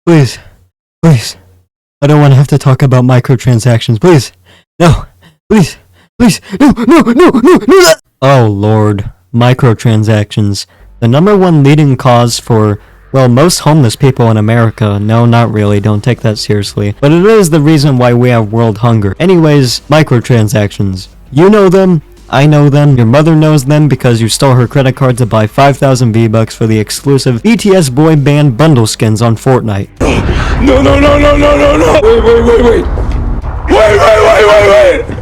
Please. Please. I don't want to have to talk about microtransactions. Please. No. Please. Please. No. Oh, Lord. Microtransactions. The #1 leading cause for, well, most homeless people in America. No, not really. Don't take that seriously. But it is the reason why we have world hunger. Anyways, microtransactions. You know them. I know them. Your mother knows them because you stole her credit card to buy 5,000 V-Bucks for the exclusive BTS boy band bundle skins on Fortnite. No. Wait.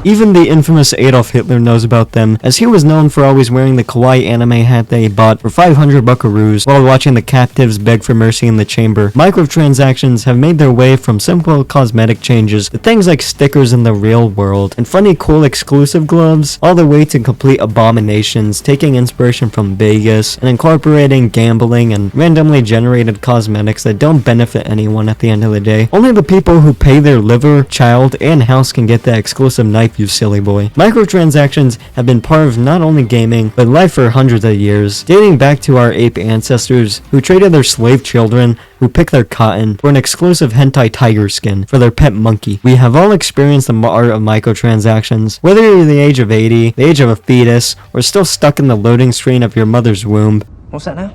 Even the infamous Adolf Hitler knows about them, as he was known for always wearing the kawaii anime hat that he bought for 500 buckaroos while watching the captives beg for mercy in the chamber. Microtransactions have made their way from simple cosmetic changes to things like stickers in the real world, and funny cool exclusive gloves, all the way to complete abominations, taking inspiration from Vegas and incorporating gambling and randomly generated cosmetics that don't benefit anyone at the end of the day. Only the people who pay their liver, child, and house can get that exclusive knife, you silly boy. Microtransactions have been part of not only gaming, but life for hundreds of years, dating back to our ape ancestors who traded their slave children who pick their cotton for an exclusive hentai tiger skin for their pet monkey. We have all experienced the art of microtransactions, whether you're the age of 80, the age of a fetus, or still stuck in the loading screen of your mother's womb. What's that now?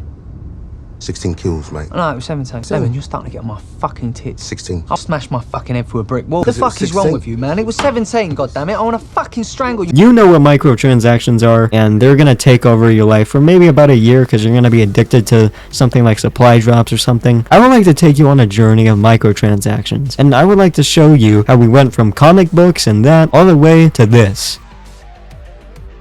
16 kills, mate. Oh, no, it was 17. 7, you're starting to get on my fucking tits. 16. I'll smash my fucking head through a brick wall. What the Because it was fuck is wrong 16. with you, man? It was 17, goddammit. I wanna fucking strangle you. You know what microtransactions are, and they're gonna take over your life for maybe about a year because you're gonna be addicted to something like supply drops or something. I would like to take you on a journey of microtransactions, and I would like to show you how we went from comic books and that all the way to this.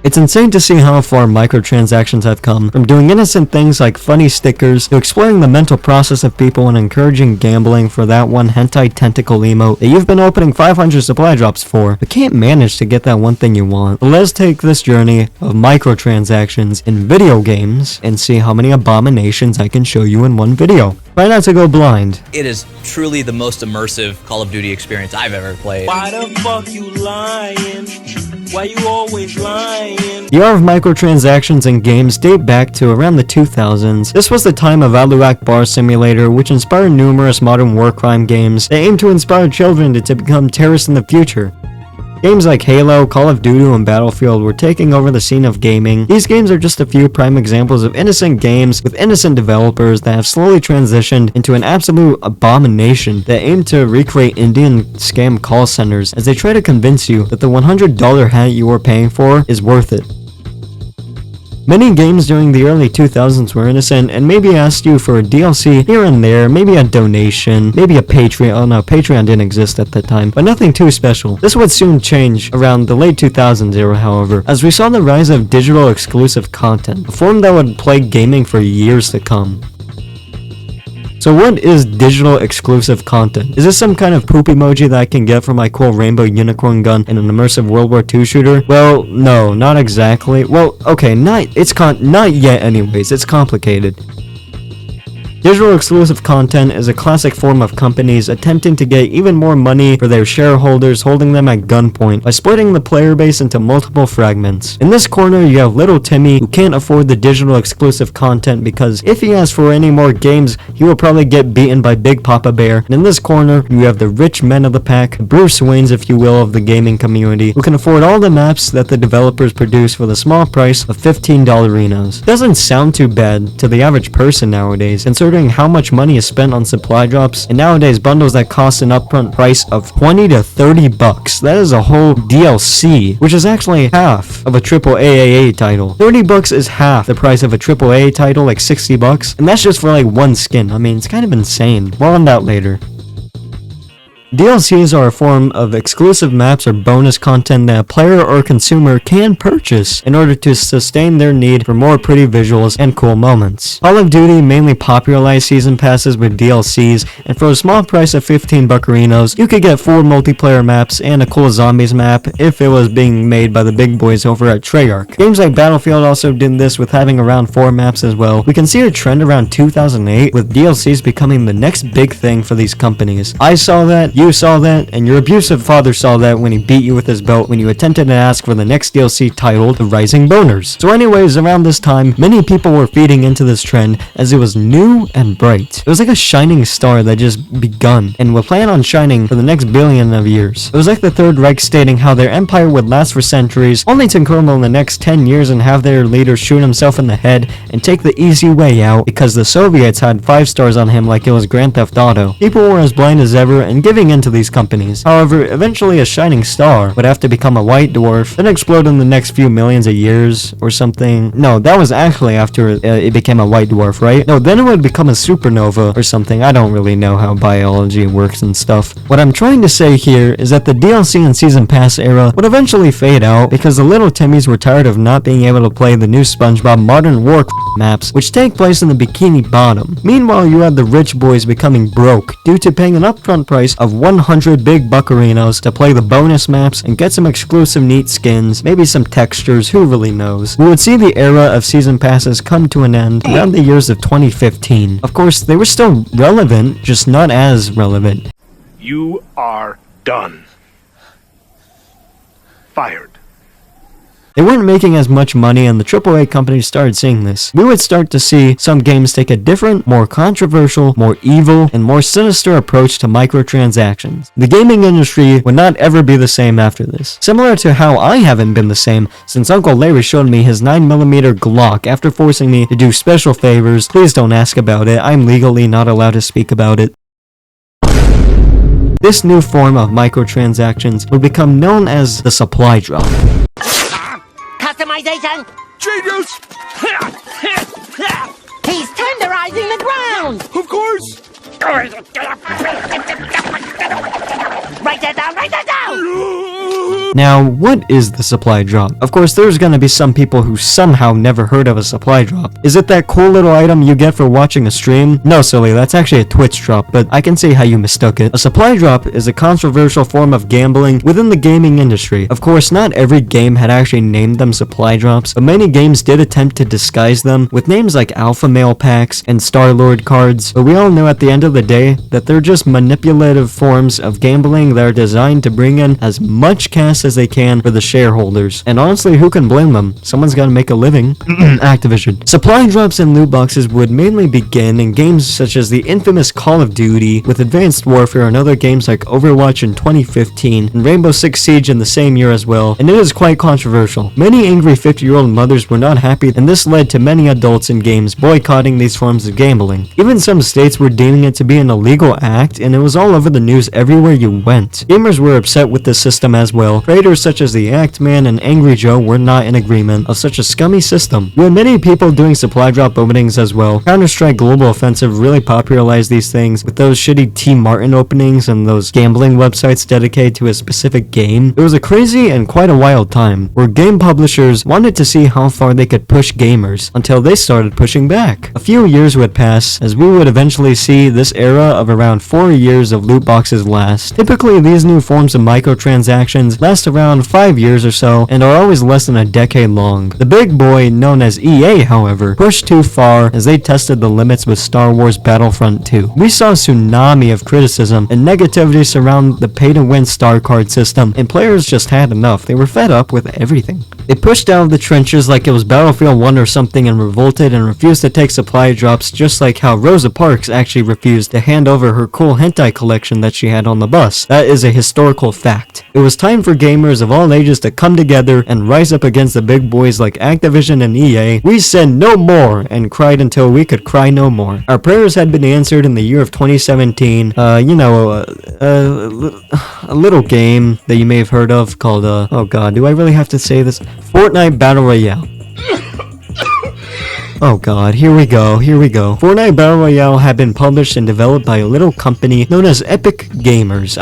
It's insane to see how far microtransactions have come, from doing innocent things like funny stickers, to exploring the mental process of people and encouraging gambling for that one hentai tentacle emote that you've been opening 500 supply drops for, but can't manage to get that one thing you want. But let's take this journey of microtransactions in video games and see how many abominations I can show you in one video. Try not to go blind. It is truly the most immersive Call of Duty experience I've ever played. Why the fuck you lying? Why you always lying? The art of microtransactions in games date back to around the 2000s. This was the time of Alu Akbar Simulator, which inspired numerous modern war crime games that aim to inspire children to become terrorists in the future. Games like Halo, Call of Duty, and Battlefield were taking over the scene of gaming. These games are just a few prime examples of innocent games with innocent developers that have slowly transitioned into an absolute abomination that aim to recreate Indian scam call centers as they try to convince you that the $100 hat you are paying for is worth it. Many games during the early 2000s were innocent and maybe asked you for a DLC here and there, maybe a donation, maybe a Patreon. Oh no, Patreon didn't exist at that time, but nothing too special. This would soon change around the late 2000s era, however, as we saw the rise of digital exclusive content, a form that would plague gaming for years to come. So what is digital exclusive content? Is this some kind of poop emoji that I can get for my cool rainbow unicorn gun in an immersive World War II shooter? Well, no, not exactly. Well, okay, not yet anyways, it's complicated. Digital exclusive content is a classic form of companies attempting to get even more money for their shareholders, holding them at gunpoint by splitting the player base into multiple fragments. In this corner, you have little Timmy, who can't afford the digital exclusive content because if he asks for any more games, he will probably get beaten by Big Papa Bear. And in this corner, you have the rich men of the pack, the Bruce Waynes, if you will, of the gaming community, who can afford all the maps that the developers produce for the small price of $15. Doesn't sound too bad to the average person nowadays, considering how much money is spent on supply drops, and nowadays bundles that cost an upfront price of 20 to 30 bucks. That is a whole DLC, which is actually half of a AAA title. 30 bucks is half the price of a AAA title, like 60 bucks, and that's just for like one skin. I mean, it's kind of insane. More on that later. DLCs are a form of exclusive maps or bonus content that a player or consumer can purchase in order to sustain their need for more pretty visuals and cool moments. Call of Duty mainly popularized season passes with DLCs, and for a small price of 15 buccarinos, you could get 4 multiplayer maps and a cool zombies map if it was being made by the big boys over at Treyarch. Games like Battlefield also did this with having around 4 maps as well. We can see a trend around 2008 with DLCs becoming the next big thing for these companies. I saw that, You saw that, and your abusive father saw that when he beat you with his belt when you attempted to ask for the next DLC titled The Rising Boners. So anyways, around this time, many people were feeding into this trend as it was new and bright. It was like a shining star that just begun and will plan on shining for the next billion of years. It was like the Third Reich stating how their empire would last for centuries, only to crumble in the next 10 years and have their leader shoot himself in the head and take the easy way out because the Soviets had 5 stars on him like it was Grand Theft Auto. People were as blind as ever and giving in to these companies. However, eventually a shining star would have to become a white dwarf, then explode in the next few millions of years or something. No, that was actually after it became a white dwarf, right? No, then it would become a supernova or something. I don't really know how biology works and stuff. What I'm trying to say here is that the DLC and Season Pass era would eventually fade out because the little Timmies were tired of not being able to play the new SpongeBob Modern War maps, which take place in the Bikini Bottom. Meanwhile, you had the rich boys becoming broke due to paying an upfront price of 100 big buccarinos to play the bonus maps and get some exclusive neat skins, maybe some textures, who really knows. We would see the era of season passes come to an end around the years of 2015. Of course, they were still relevant, just not as relevant. You are done. Fired. They weren't making as much money and the AAA companies started seeing this. We would start to see some games take a different, more controversial, more evil, and more sinister approach to microtransactions. The gaming industry would not ever be the same after this. Similar to how I haven't been the same since Uncle Larry showed me his 9mm Glock after forcing me to do special favors. Please don't ask about it, I'm legally not allowed to speak about it. This new form of microtransactions would become known as the supply drop. Customization! Genius! He's tenderizing the ground! Of course! Write that down, write that down! Now, what is the supply drop? Of course, there's gonna be some people who somehow never heard of a supply drop. Is it that cool little item you get for watching a stream? No, silly, that's actually a Twitch drop, but I can see how you mistook it. A supply drop is a controversial form of gambling within the gaming industry. Of course, not every game had actually named them supply drops, but many games did attempt to disguise them with names like Alpha Male Packs and Star-Lord cards, but we all know at the end of the day that they're just manipulative forms of gambling that are designed to bring in as much cash as they can for the shareholders. And honestly, who can blame them? Someone's gotta make a living. Activision. Supply drops and loot boxes would mainly begin in games such as the infamous Call of Duty, with Advanced Warfare and other games like Overwatch in 2015, and Rainbow Six Siege in the same year as well, and it is quite controversial. Many angry 50-year-old mothers were not happy, and this led to many adults in games boycotting these forms of gambling. Even some states were deeming it to be an illegal act, and it was all over the news everywhere you went. Gamers were upset with the system as well. Creators such as the Act Man and Angry Joe were not in agreement of such a scummy system. You had many people doing supply drop openings as well. Counter-Strike Global Offensive really popularized these things with those shitty T Martin openings and those gambling websites dedicated to a specific game. It was a crazy and quite a wild time where game publishers wanted to see how far they could push gamers until they started pushing back. A few years would pass as we would eventually see this era of around 4 years of loot boxes last. Typically, these new forms of microtransactions last around 5 years or so and are always less than a decade long. The big boy known as EA, however, pushed too far as they tested the limits with Star Wars Battlefront 2. We saw a tsunami of criticism and negativity surround the pay-to-win star card system, and players just had enough. They were fed up with everything. They pushed out of the trenches like it was Battlefield 1 or something and revolted and refused to take supply drops, just like how Rosa Parks actually refused to hand over her cool hentai collection that she had on the bus. That is a historical fact. It was time for gamers of all ages to come together and rise up against the big boys like Activision and EA. We said no more and cried until we could cry no more. Our prayers had been answered in the year of 2017. A little game that you may have heard of called, oh god, do I really have to say this? Fortnite Battle Royale. Oh god, here we go. Fortnite Battle Royale had been published and developed by a little company known as Epic Games.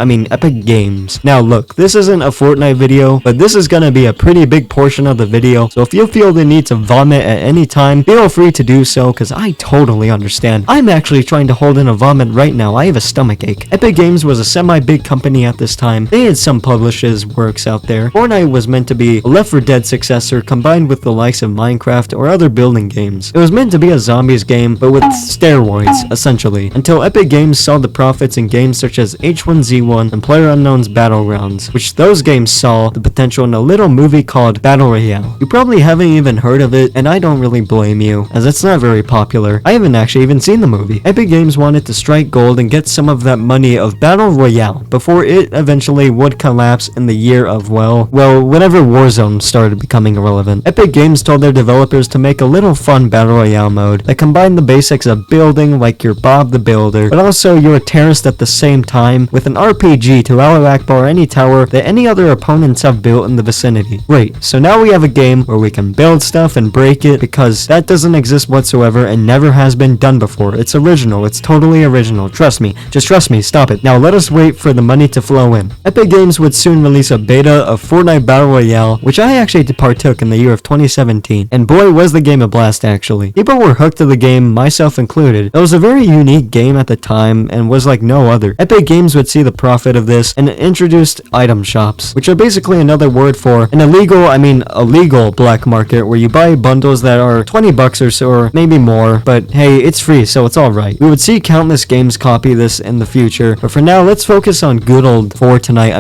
Now look, this isn't a Fortnite video, but this is gonna be a pretty big portion of the video, so if you feel the need to vomit at any time, feel free to do so, cause I totally understand. I'm actually trying to hold in a vomit right now, I have a stomach ache. Epic Games was a semi-big company at this time. They had some publishes works out there. Fortnite was meant to be a Left 4 Dead successor combined with the likes of Minecraft or other building games. games. It was meant to be a zombies game, but with steroids, essentially, until Epic Games saw the profits in games such as H1Z1 and PlayerUnknown's Battlegrounds, which those games saw the potential in a little movie called Battle Royale. You probably haven't even heard of it, and I don't really blame you, as it's not very popular. I haven't actually even seen the movie. Epic Games wanted to strike gold and get some of that money of Battle Royale before it eventually would collapse in the year of, well, whenever Warzone started becoming irrelevant. Epic Games told their developers to make a little fun Battle Royale mode that combined the basics of building like you're Bob the Builder, but also you're a terrorist at the same time with an RPG to Allahu Akbar any tower that any other opponents have built in the vicinity. Great, so now we have a game where we can build stuff and break it, because that doesn't exist whatsoever and never has been done before. It's original, it's totally original, trust me, just trust me, stop it. Now let us wait for the money to flow in. Epic Games would soon release a beta of Fortnite Battle Royale, which I actually partook in the year of 2017, and boy was the game a blast actually. People were hooked to the game, myself included. It was a very unique game at the time and was like no other. Epic Games would see the profit of this and introduced item shops, which are basically another word for an illegal black market where you buy bundles that are 20 bucks or so, or maybe more, but hey, it's free, so it's alright. We would see countless games copy this in the future, but for now, let's focus on good old Fortnite,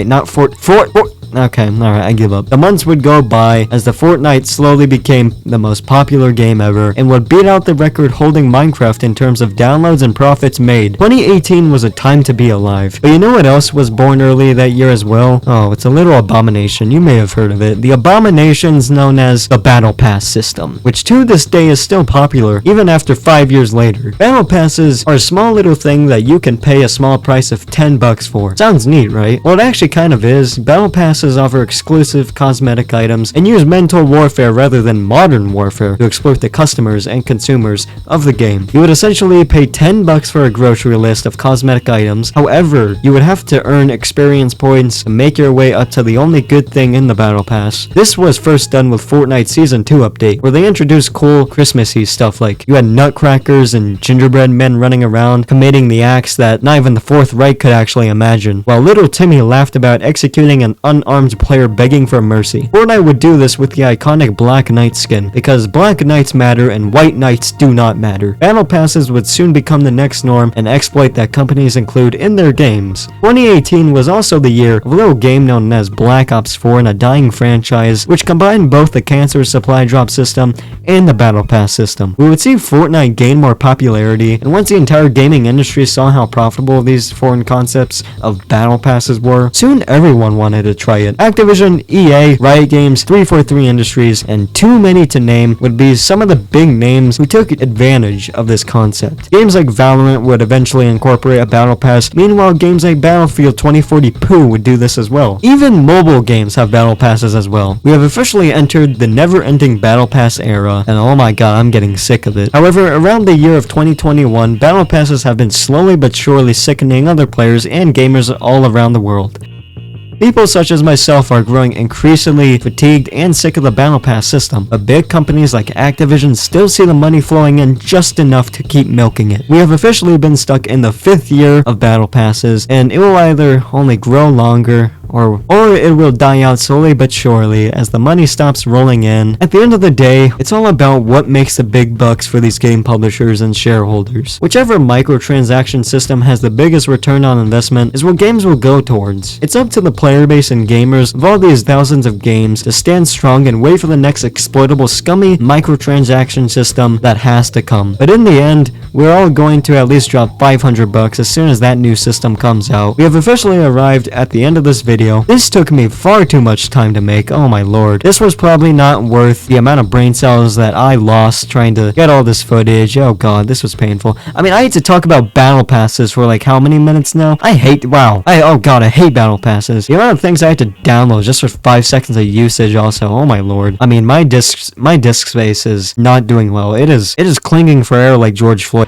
not Fort. Okay, alright, I give up. The months would go by as the Fortnite slowly became the most popular game ever and would beat out the record holding Minecraft in terms of downloads and profits made. 2018 was a time to be alive. But you know what else was born early that year as well? Oh, it's a little abomination. You may have heard of it. The abomination's known as the Battle Pass system, which to this day is still popular, even after 5 years later. Battle Passes are a small little thing that you can pay a small price of 10 bucks for. Sounds neat, right? Well, it actually kind of is. Battle Passes offer exclusive cosmetic items and use mental warfare rather than modern warfare to exploit the customers and consumers of the game. You would essentially pay 10 bucks for a grocery list of cosmetic items. However, you would have to earn experience points to make your way up to the only good thing in the Battle Pass. This was first done with Fortnite Season 2 update, where they introduced cool Christmassy stuff like you had nutcrackers and gingerbread men running around committing the acts that not even the Fourth Reich could actually imagine, while little Timmy laughed about executing an unarmed player begging for mercy. Fortnite would do this with the iconic Black Knight skin, because Black Knights matter and White Knights do not matter. Battle Passes would soon become the next norm and exploit that companies include in their games. 2018 was also the year of a little game known as Black Ops 4 and a dying franchise, which combined both the cancerous supply drop system and the Battle Pass system. We would see Fortnite gain more popularity, and once the entire gaming industry saw how profitable these foreign concepts of Battle Passes were, soon everyone wanted to try it. Activision, EA, Riot Games, 343 Industries, and too many to name would be some of the big names who took advantage of this concept. Games like Valorant would eventually incorporate a Battle Pass, meanwhile games like Battlefield 2042 would do this as well. Even mobile games have Battle Passes as well. We have officially entered the never-ending Battle Pass era, and oh my god, I'm getting sick of it. However, around the year of 2021, Battle Passes have been slowly but surely sickening other players and gamers all around the world. People such as myself are growing increasingly fatigued and sick of the Battle Pass system, but big companies like Activision still see the money flowing in just enough to keep milking it. We have officially been stuck in the 5th year of Battle Passes, and it will either only grow longer or it will die out slowly but surely as the money stops rolling in. At the end of the day, it's all about what makes the big bucks for these game publishers and shareholders. Whichever microtransaction system has the biggest return on investment is what games will go towards. It's up to the player base and gamers of all these thousands of games to stand strong and wait for the next exploitable scummy microtransaction system that has to come. But in the end, we're all going to at least drop 500 bucks as soon as that new system comes out. We have officially arrived at the end of this video. This took me far too much time to make, oh my lord. This was probably not worth the amount of brain cells that I lost trying to get all this footage. Oh god, this was painful. I mean, I hate to talk about Battle Passes for like how many minutes now? I hate Battle Passes. The amount of things I had to download just for 5 seconds of usage also, oh my lord. I mean, my disk space is not doing well. It is clinging for air like George Floyd.